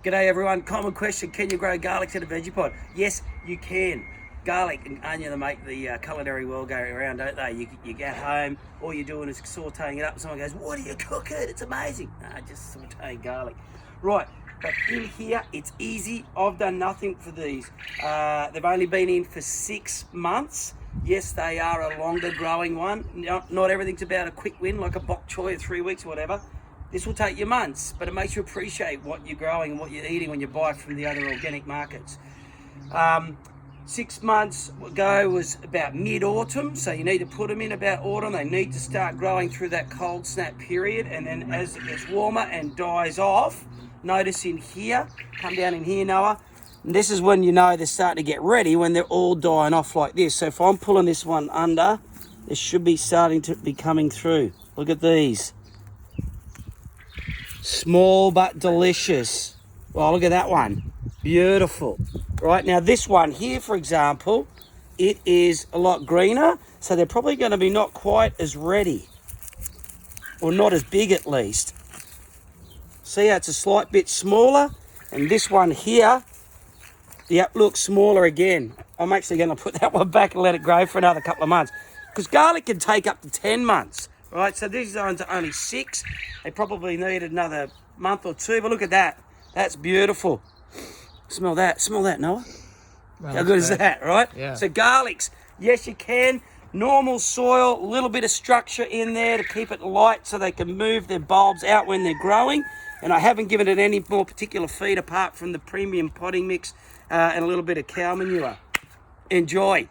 G'day everyone. Common question, can you grow garlic in a Vegepod? Yes, you can. Garlic and onion, they make the culinary world go around, don't they? You get home, all you're doing is sauteing it up, and someone goes, what are you cooking? It's amazing. Nah, just sauteing garlic. Right, but in here, it's easy. I've done nothing for these. They've only been in for 6 months. Yes, they are a longer growing one. Not everything's about a quick win, like a bok choy in 3 weeks or whatever. This will take you months, but it makes you appreciate what you're growing and what you're eating when you buy from the other organic markets. 6 months ago was about mid-autumn, so you need to put them in about autumn. They need to start growing through that cold snap period, and then as it gets warmer and dies off, notice in here, come down in here, Noah, and this is when you know they're starting to get ready, when they're all dying off like this. So if I'm pulling this one under, it should be starting to be coming through. Look at these. Small but delicious. Well, look at that one. Beautiful. Right, now this one here, for example, it is a lot greener, so they're probably going to be not quite as ready, or not as big at least. See how it's a slight bit smaller? And this one here, yep, looks smaller again. I'm actually going to put that one back and let it grow for another couple of months, because garlic can take up to 10 months. Right, so these ones are only 6. They probably need another month or 2, but look at that. That's beautiful. Smell that, Noah. How good is that, right? Yeah. So garlics, yes you can. Normal soil, a little bit of structure in there to keep it light so they can move their bulbs out when they're growing. And I haven't given it any more particular feed apart from the premium potting mix and a little bit of cow manure. Enjoy.